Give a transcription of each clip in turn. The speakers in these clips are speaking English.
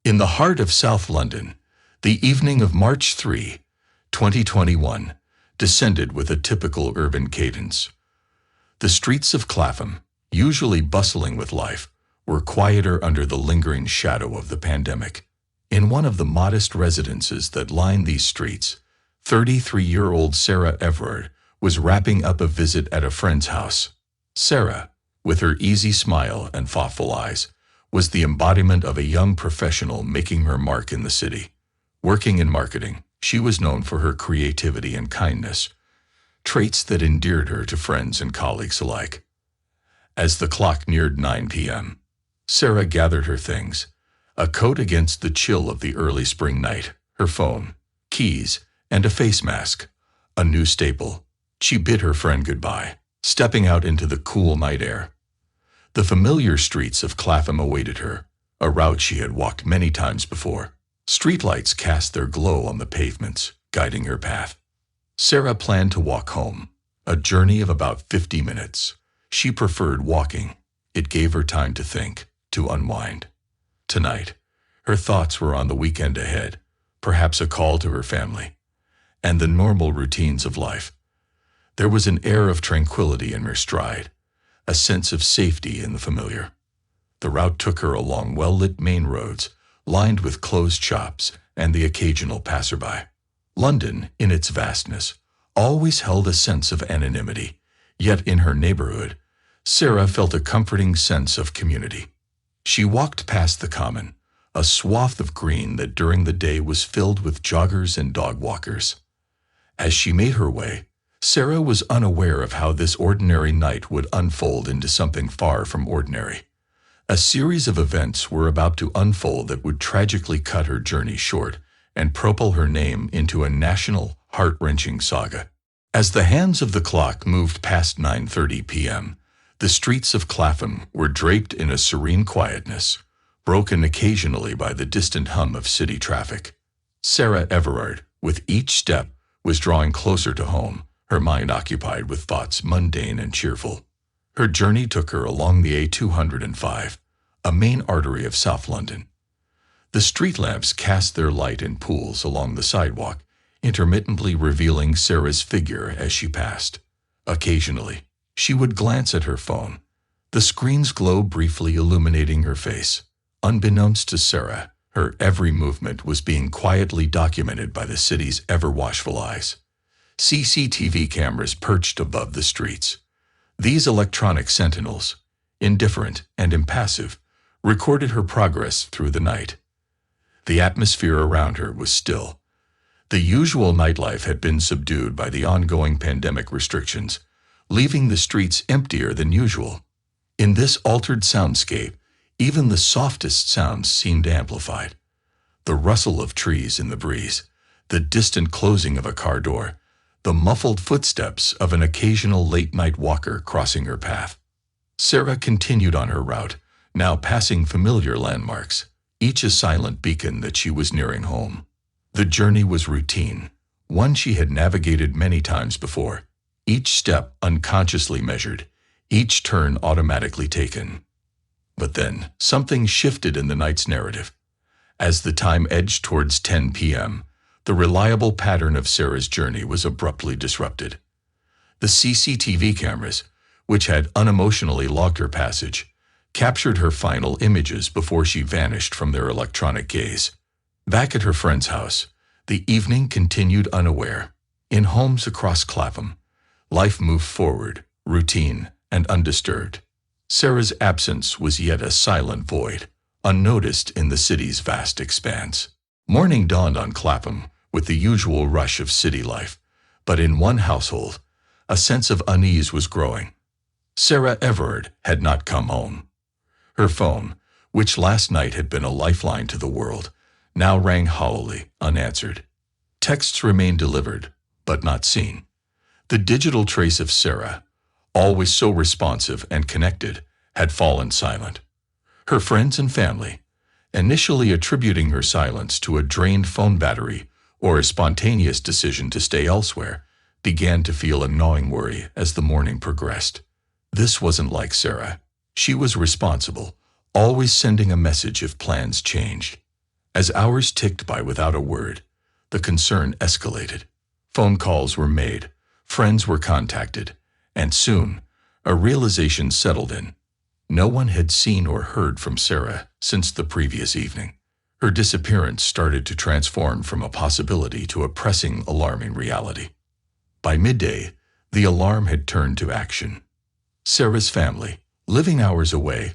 In the heart of South London, the evening of March 3, 2021, descended with a typical urban cadence. The streets of Clapham, usually bustling with life, were quieter under the lingering shadow of the pandemic. In one of the modest residences that lined these streets, 33-year-old Sarah Everard was wrapping up a visit at a friend's house. Sarah, with her easy smile and thoughtful eyes, was the embodiment of a young professional making her mark in the city. Working in marketing, she was known for her creativity and kindness, traits that endeared her to friends and colleagues alike. As the clock neared 9 p.m., Sarah gathered her things, a coat against the chill of the early spring night, her phone, keys, and a face mask, a new staple. She bid her friend goodbye, stepping out into the cool night air. The familiar streets of Clapham awaited her, a route she had walked many times before. Streetlights cast their glow on the pavements, guiding her path. Sarah planned to walk home, a journey of about 50 minutes. She preferred walking. It gave her time to think, to unwind. Tonight, her thoughts were on the weekend ahead, perhaps a call to her family, and the normal routines of life. There was an air of tranquility in her stride, a sense of safety in the familiar. The route took her along well-lit main roads, lined with closed shops and the occasional passerby. London, in its vastness, always held a sense of anonymity, yet in her neighborhood, Sarah felt a comforting sense of community. She walked past the Common, a swath of green that during the day was filled with joggers and dog walkers. As she made her way, Sarah was unaware of how this ordinary night would unfold into something far from ordinary. A series of events were about to unfold that would tragically cut her journey short and propel her name into a national, heart-wrenching saga. As the hands of the clock moved past 9:30 p.m., the streets of Clapham were draped in a serene quietness, broken occasionally by the distant hum of city traffic. Sarah Everard, with each step, was drawing closer to home, her mind occupied with thoughts mundane and cheerful. Her journey took her along the A205, a main artery of South London. The street lamps cast their light in pools along the sidewalk, intermittently revealing Sarah's figure as she passed. Occasionally, she would glance at her phone, the screen's glow briefly illuminating her face. Unbeknownst to Sarah, her every movement was being quietly documented by the city's ever-watchful eyes. CCTV cameras perched above the streets. These electronic sentinels, indifferent and impassive, recorded her progress through the night. The atmosphere around her was still. The usual nightlife had been subdued by the ongoing pandemic restrictions, leaving the streets emptier than usual. In this altered soundscape, even the softest sounds seemed amplified. The rustle of trees in the breeze, the distant closing of a car door, the muffled footsteps of an occasional late-night walker crossing her path. Sarah continued on her route, now passing familiar landmarks, each a silent beacon that she was nearing home. The journey was routine, one she had navigated many times before, each step unconsciously measured, each turn automatically taken. But then, something shifted in the night's narrative. As the time edged towards 10 p.m., the reliable pattern of Sarah's journey was abruptly disrupted. The CCTV cameras, which had unemotionally logged her passage, captured her final images before she vanished from their electronic gaze. Back at her friend's house, the evening continued unaware. In homes across Clapham, life moved forward, routine and undisturbed. Sarah's absence was yet a silent void, unnoticed in the city's vast expanse. Morning dawned on Clapham with the usual rush of city life, but in one household, a sense of unease was growing. Sarah Everard had not come home. Her phone, which last night had been a lifeline to the world, now rang hollowly, unanswered. Texts remained delivered, but not seen. The digital trace of Sarah, always so responsive and connected, had fallen silent. Her friends and family, initially attributing her silence to a drained phone battery or a spontaneous decision to stay elsewhere, began to feel a gnawing worry as the morning progressed. This wasn't like Sarah. She was responsible, always sending a message if plans changed. As hours ticked by without a word, the concern escalated. Phone calls were made, friends were contacted, and soon, a realization settled in. No one had seen or heard from Sarah since the previous evening. Her disappearance started to transform from a possibility to a pressing, alarming reality. By midday, the alarm had turned to action. Sarah's family, living hours away,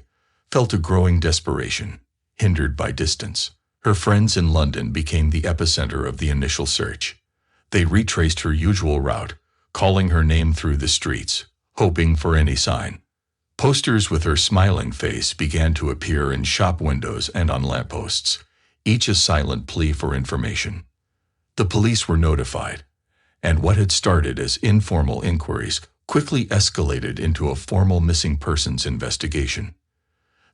felt a growing desperation, hindered by distance. Her friends in London became the epicenter of the initial search. They retraced her usual route, calling her name through the streets, hoping for any sign. Posters with her smiling face began to appear in shop windows and on lampposts, each a silent plea for information. The police were notified, and what had started as informal inquiries quickly escalated into a formal missing persons investigation.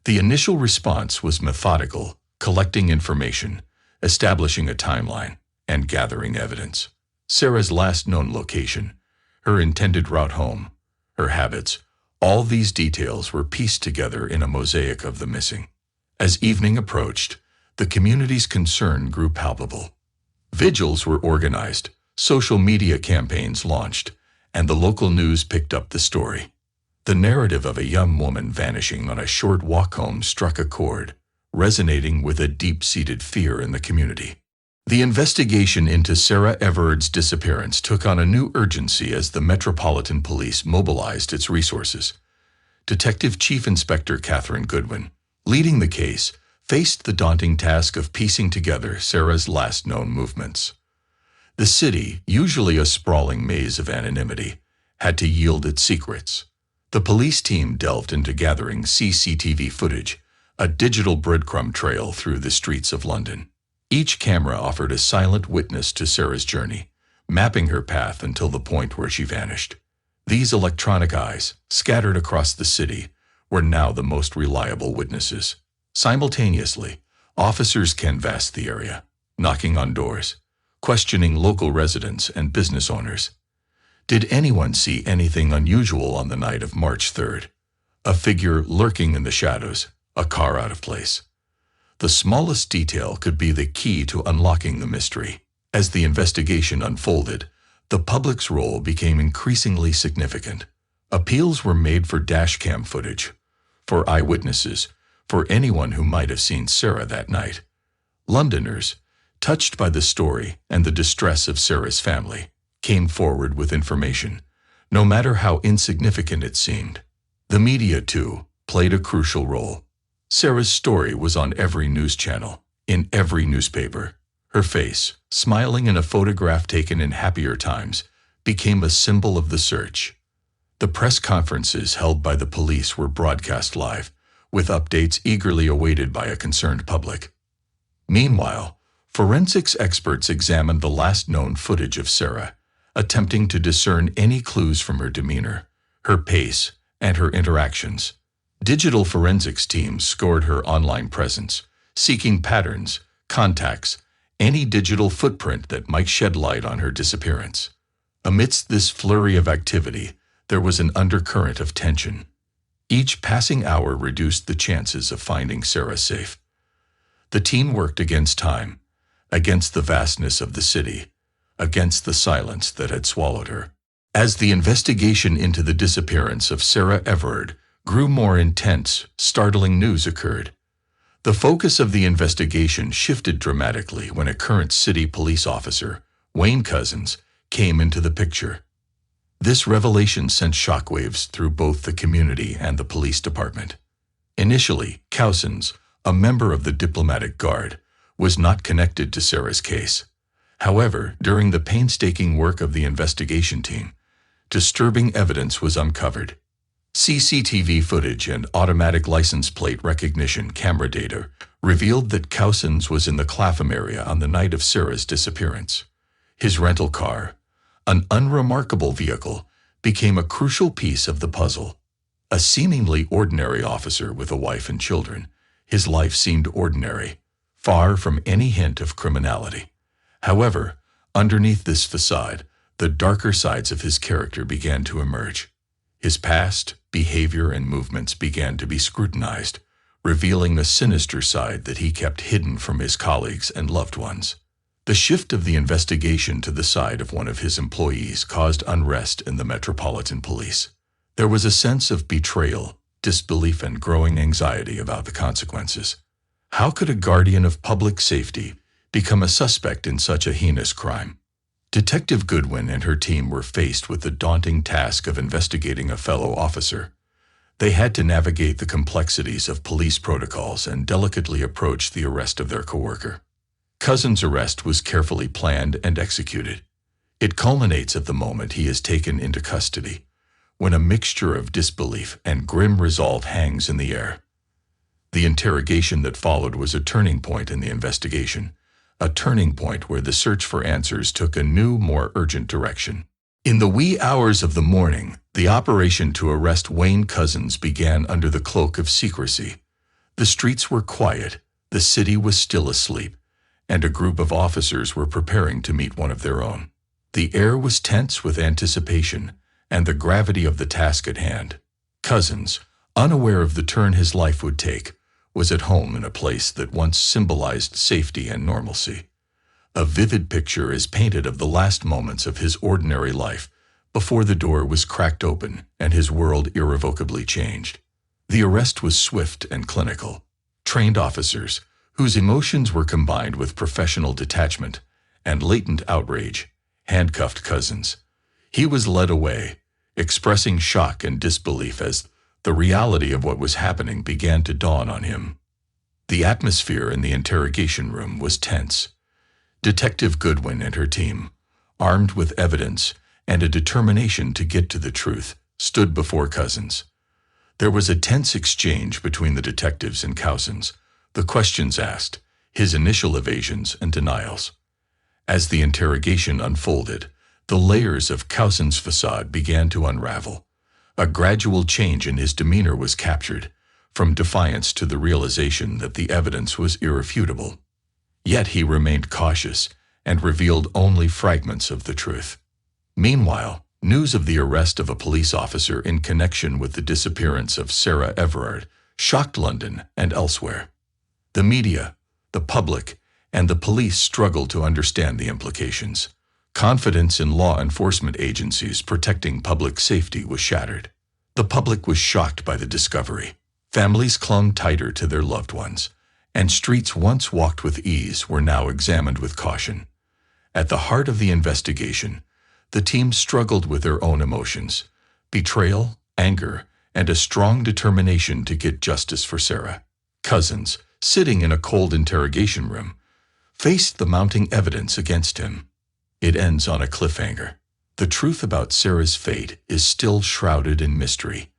The initial response was methodical, collecting information, establishing a timeline, and gathering evidence. Sarah's last known location, her intended route home, her habits, all these details were pieced together in a mosaic of the missing. As evening approached, the community's concern grew palpable. Vigils were organized, social media campaigns launched, and the local news picked up the story. The narrative of a young woman vanishing on a short walk home struck a chord, resonating with a deep-seated fear in the community. The investigation into Sarah Everard's disappearance took on a new urgency as the Metropolitan Police mobilized its resources. Detective Chief Inspector Catherine Goodwin, leading the case, faced the daunting task of piecing together Sarah's last known movements. The city, usually a sprawling maze of anonymity, had to yield its secrets. The police team delved into gathering CCTV footage, a digital breadcrumb trail through the streets of London. Each camera offered a silent witness to Sarah's journey, mapping her path until the point where she vanished. These electronic eyes, scattered across the city, were now the most reliable witnesses. Simultaneously, officers canvassed the area, knocking on doors, questioning local residents and business owners. Did anyone see anything unusual on the night of March 3rd? A figure lurking in the shadows, a car out of place. The smallest detail could be the key to unlocking the mystery. As the investigation unfolded, the public's role became increasingly significant. Appeals were made for dashcam footage, for eyewitnesses, for anyone who might have seen Sarah that night. Londoners, touched by the story and the distress of Sarah's family, came forward with information, no matter how insignificant it seemed. The media, too, played a crucial role. Sarah's story was on every news channel, in every newspaper. Her face, smiling in a photograph taken in happier times, became a symbol of the search. The press conferences held by the police were broadcast live, with updates eagerly awaited by a concerned public. Meanwhile, forensics experts examined the last known footage of Sarah, attempting to discern any clues from her demeanor, her pace, and her interactions. Digital forensics teams scored her online presence, seeking patterns, contacts, any digital footprint that might shed light on her disappearance. Amidst this flurry of activity, there was an undercurrent of tension. Each passing hour reduced the chances of finding Sarah safe. The team worked against time, against the vastness of the city, against the silence that had swallowed her. As the investigation into the disappearance of Sarah Everard grew more intense, startling news occurred. The focus of the investigation shifted dramatically when a current city police officer, Wayne Cousens, came into the picture. This revelation sent shockwaves through both the community and the police department. Initially, Cousens, a member of the diplomatic guard, was not connected to Sarah's case. However, during the painstaking work of the investigation team, disturbing evidence was uncovered. CCTV footage and automatic license plate recognition camera data revealed that Cousens was in the Clapham area on the night of Sarah's disappearance. His rental car, an unremarkable vehicle, became a crucial piece of the puzzle. A seemingly ordinary officer with a wife and children, his life seemed ordinary, far from any hint of criminality. However, underneath this facade, the darker sides of his character began to emerge. His past, behavior, and movements began to be scrutinized, revealing a sinister side that he kept hidden from his colleagues and loved ones. The shift of the investigation to the side of one of his employees caused unrest in the Metropolitan Police. There was a sense of betrayal, disbelief, and growing anxiety about the consequences. How could a guardian of public safety become a suspect in such a heinous crime? Detective Goodwin and her team were faced with the daunting task of investigating a fellow officer. They had to navigate the complexities of police protocols and delicately approach the arrest of their coworker. Cousens' arrest was carefully planned and executed. It culminates at the moment he is taken into custody, when a mixture of disbelief and grim resolve hangs in the air. The interrogation that followed was a turning point in the investigation, a turning point where the search for answers took a new, more urgent direction. In the wee hours of the morning, the operation to arrest Wayne Cousens began under the cloak of secrecy. The streets were quiet, the city was still asleep, and a group of officers were preparing to meet one of their own. The air was tense with anticipation and the gravity of the task at hand. Cousens, unaware of the turn his life would take, was at home in a place that once symbolized safety and normalcy. A vivid picture is painted of the last moments of his ordinary life before the door was cracked open and his world irrevocably changed. The arrest was swift and clinical. Trained officers, whose emotions were combined with professional detachment and latent outrage, handcuffed Cousens. He was led away, expressing shock and disbelief as the reality of what was happening began to dawn on him. The atmosphere in the interrogation room was tense. Detective Goodwin and her team, armed with evidence and a determination to get to the truth, stood before Cousens. There was a tense exchange between the detectives and Cousens, the questions asked, his initial evasions and denials. As the interrogation unfolded, the layers of Cousens' facade began to unravel. A gradual change in his demeanor was captured, from defiance to the realization that the evidence was irrefutable. Yet he remained cautious and revealed only fragments of the truth. Meanwhile, news of the arrest of a police officer in connection with the disappearance of Sarah Everard shocked London and elsewhere. The media, the public, and the police struggled to understand the implications. Confidence in law enforcement agencies protecting public safety was shattered. The public was shocked by the discovery. Families clung tighter to their loved ones, and streets once walked with ease were now examined with caution. At the heart of the investigation, the team struggled with their own emotions, betrayal, anger, and a strong determination to get justice for Sarah. Cousens, sitting in a cold interrogation room, faced the mounting evidence against him. It ends on a cliffhanger. The truth about Sarah's fate is still shrouded in mystery,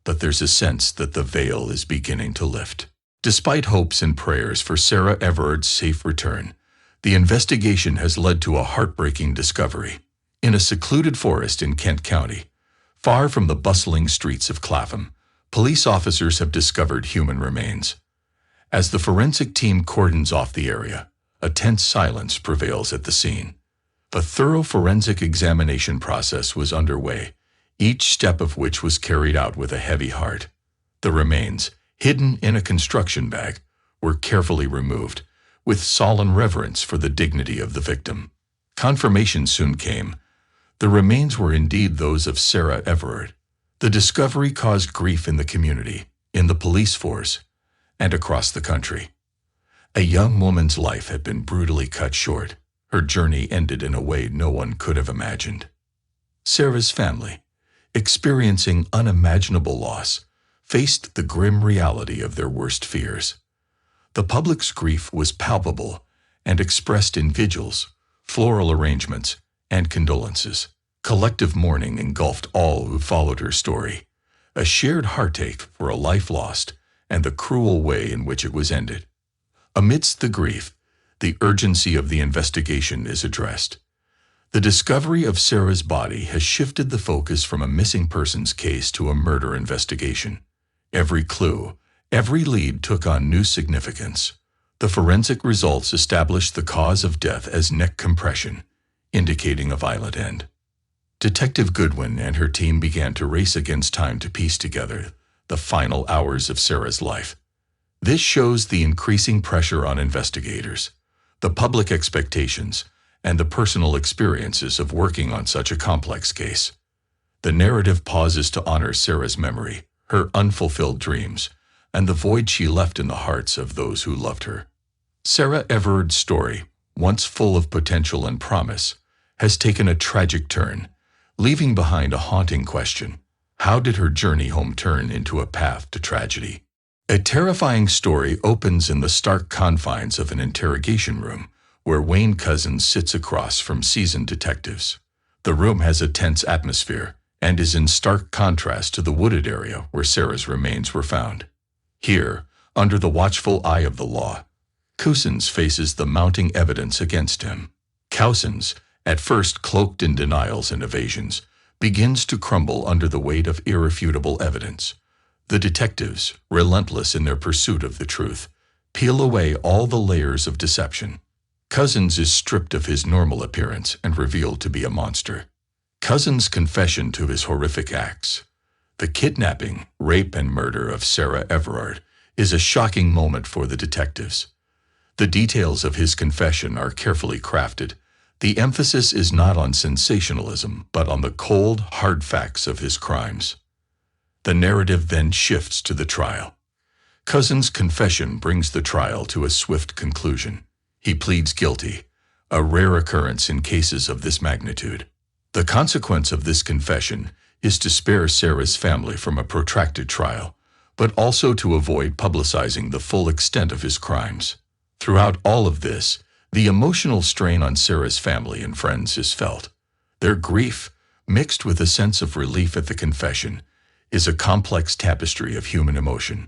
but there's a sense that the veil is beginning to lift. Despite hopes and prayers for Sarah Everard's safe return, the investigation has led to a heartbreaking discovery. In a secluded forest in Kent County, far from the bustling streets of Clapham, police officers have discovered human remains. As the forensic team cordons off the area, a tense silence prevails at the scene. A thorough forensic examination process was underway, each step of which was carried out with a heavy heart. The remains, hidden in a construction bag, were carefully removed, with solemn reverence for the dignity of the victim. Confirmation soon came. The remains were indeed those of Sarah Everard. The discovery caused grief in the community, in the police force, and across the country. A young woman's life had been brutally cut short. Her journey ended in a way no one could have imagined. Sarah's family, experiencing unimaginable loss, faced the grim reality of their worst fears. The public's grief was palpable and expressed in vigils, floral arrangements, and condolences. Collective mourning engulfed all who followed her story, a shared heartache for a life lost and the cruel way in which it was ended. Amidst the grief, the urgency of the investigation is addressed. The discovery of Sarah's body has shifted the focus from a missing persons case to a murder investigation. Every clue, every lead took on new significance. The forensic results established the cause of death as neck compression, indicating a violent end. Detective Goodwin and her team began to race against time to piece together the final hours of Sarah's life. This shows the increasing pressure on investigators, the public expectations, and the personal experiences of working on such a complex case. The narrative pauses to honor Sarah's memory, her unfulfilled dreams, and the void she left in the hearts of those who loved her. Sarah Everard's story, once full of potential and promise, has taken a tragic turn, leaving behind a haunting question. How did her journey home turn into a path to tragedy? A terrifying story opens in the stark confines of an interrogation room, where Wayne Cousens sits across from seasoned detectives. The room has a tense atmosphere and is in stark contrast to the wooded area where Sarah's remains were found. Here, under the watchful eye of the law, Cousens faces the mounting evidence against him. Cousens, at first cloaked in denials and evasions, begins to crumble under the weight of irrefutable evidence. The detectives, relentless in their pursuit of the truth, peel away all the layers of deception. Cousens is stripped of his normal appearance and revealed to be a monster. Cousens' confession to his horrific acts. The kidnapping, rape, and murder of Sarah Everard is a shocking moment for the detectives. The details of his confession are carefully crafted. The emphasis is not on sensationalism, but on the cold, hard facts of his crimes. The narrative then shifts to the trial. Cousens' confession brings the trial to a swift conclusion. He pleads guilty, a rare occurrence in cases of this magnitude. The consequence of this confession is to spare Sarah's family from a protracted trial, but also to avoid publicizing the full extent of his crimes. Throughout all of this, the emotional strain on Sarah's family and friends is felt. Their grief, mixed with a sense of relief at the confession, is a complex tapestry of human emotion.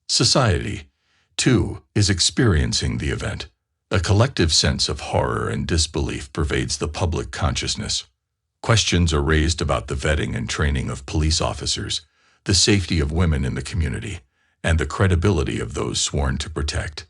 Society, too, is experiencing the event. A collective sense of horror and disbelief pervades the public consciousness. Questions are raised about the vetting and training of police officers, the safety of women in the community, and the credibility of those sworn to protect.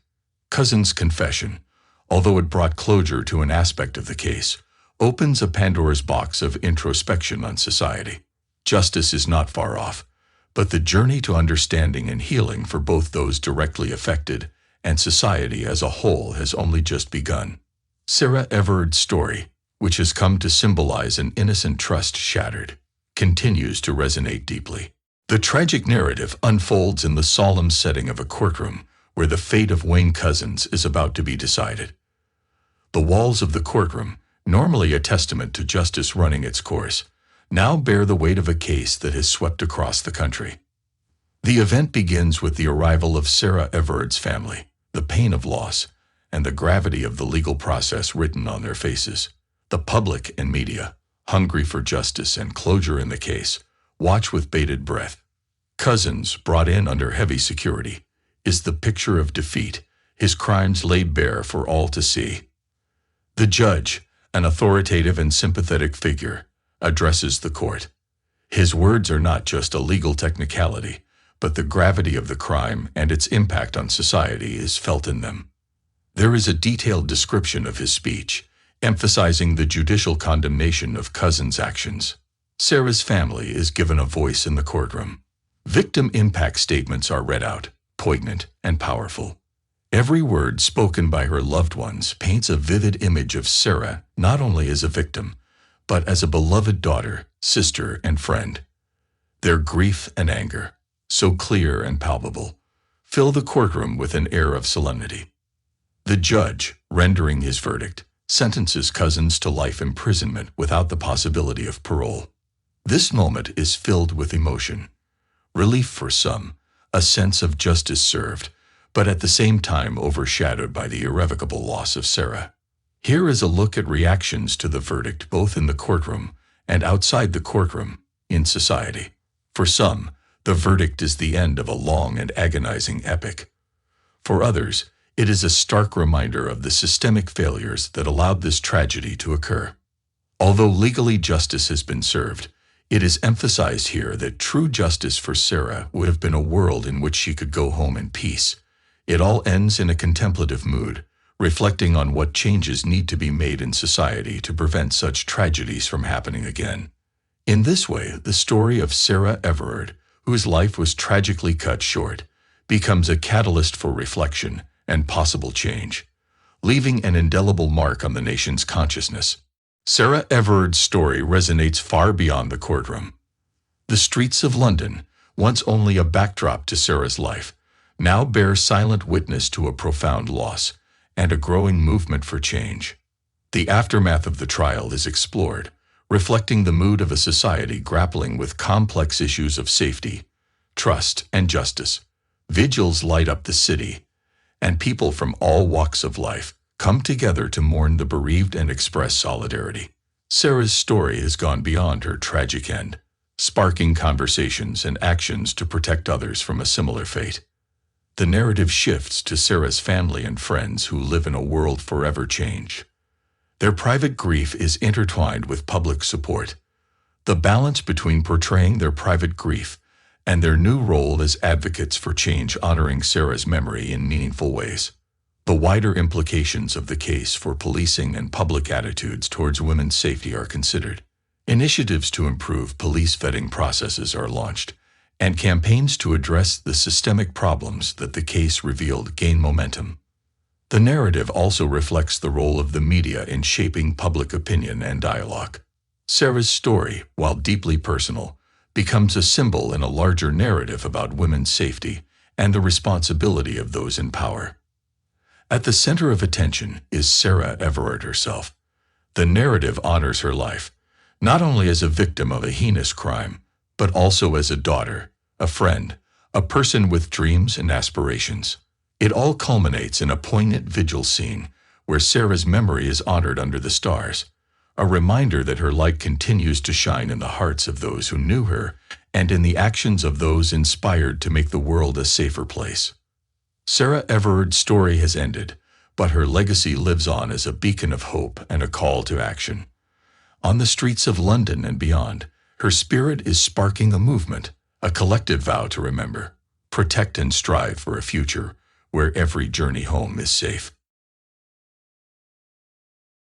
Cousens' confession, although it brought closure to an aspect of the case, opens a Pandora's box of introspection on society. Justice is not far off, but the journey to understanding and healing for both those directly affected and society as a whole has only just begun. Sarah Everard's story, which has come to symbolize an innocent trust shattered, continues to resonate deeply. The tragic narrative unfolds in the solemn setting of a courtroom where the fate of Wayne Cousens is about to be decided. The walls of the courtroom, normally a testament to justice running its course, now bear the weight of a case that has swept across the country. The event begins with the arrival of Sarah Everard's family, the pain of loss, and the gravity of the legal process written on their faces. The public and media, hungry for justice and closure in the case, watch with bated breath. Cousens, brought in under heavy security, is the picture of defeat, his crimes laid bare for all to see. The judge, an authoritative and sympathetic figure, addresses the court. His words are not just a legal technicality, but the gravity of the crime and its impact on society is felt in them. There is a detailed description of his speech, emphasizing the judicial condemnation of Cousens' actions. Sarah's family is given a voice in the courtroom. Victim impact statements are read out, poignant and powerful. Every word spoken by her loved ones paints a vivid image of Sarah not only as a victim, but as a beloved daughter, sister, and friend. Their grief and anger, so clear and palpable, fill the courtroom with an air of solemnity. The judge, rendering his verdict, sentences Cousens to life imprisonment without the possibility of parole. This moment is filled with emotion. Relief for some, a sense of justice served, but at the same time overshadowed by the irrevocable loss of Sarah. Here is a look at reactions to the verdict both in the courtroom and outside the courtroom, in society. For some, the verdict is the end of a long and agonizing epic. For others, it is a stark reminder of the systemic failures that allowed this tragedy to occur. Although legally justice has been served, it is emphasized here that true justice for Sarah would have been a world in which she could go home in peace. It all ends in a contemplative mood, reflecting on what changes need to be made in society to prevent such tragedies from happening again. In this way, the story of Sarah Everard, whose life was tragically cut short, becomes a catalyst for reflection and possible change, leaving an indelible mark on the nation's consciousness. Sarah Everard's story resonates far beyond the courtroom. The streets of London, once only a backdrop to Sarah's life, now bear silent witness to a profound loss and a growing movement for change. The aftermath of the trial is explored, reflecting the mood of a society grappling with complex issues of safety, trust, and justice. Vigils light up the city, and people from all walks of life come together to mourn the bereaved and express solidarity. Sarah's story has gone beyond her tragic end, sparking conversations and actions to protect others from a similar fate. The narrative shifts to Sarah's family and friends who live in a world forever changed. Their private grief is intertwined with public support. The balance between portraying their private grief and their new role as advocates for change, honoring Sarah's memory in meaningful ways. The wider implications of the case for policing and public attitudes towards women's safety are considered. Initiatives to improve police vetting processes are launched, and campaigns to address the systemic problems that the case revealed gain momentum. The narrative also reflects the role of the media in shaping public opinion and dialogue. Sarah's story, while deeply personal, becomes a symbol in a larger narrative about women's safety and the responsibility of those in power. At the center of attention is Sarah Everard herself. The narrative honors her life, not only as a victim of a heinous crime, but also as a daughter, a friend, a person with dreams and aspirations. It all culminates in a poignant vigil scene where Sarah's memory is honored under the stars, a reminder that her light continues to shine in the hearts of those who knew her and in the actions of those inspired to make the world a safer place. Sarah Everard's story has ended, but her legacy lives on as a beacon of hope and a call to action. On the streets of London and beyond, her spirit is sparking a movement, a collective vow to remember, protect, and strive for a future where every journey home is safe.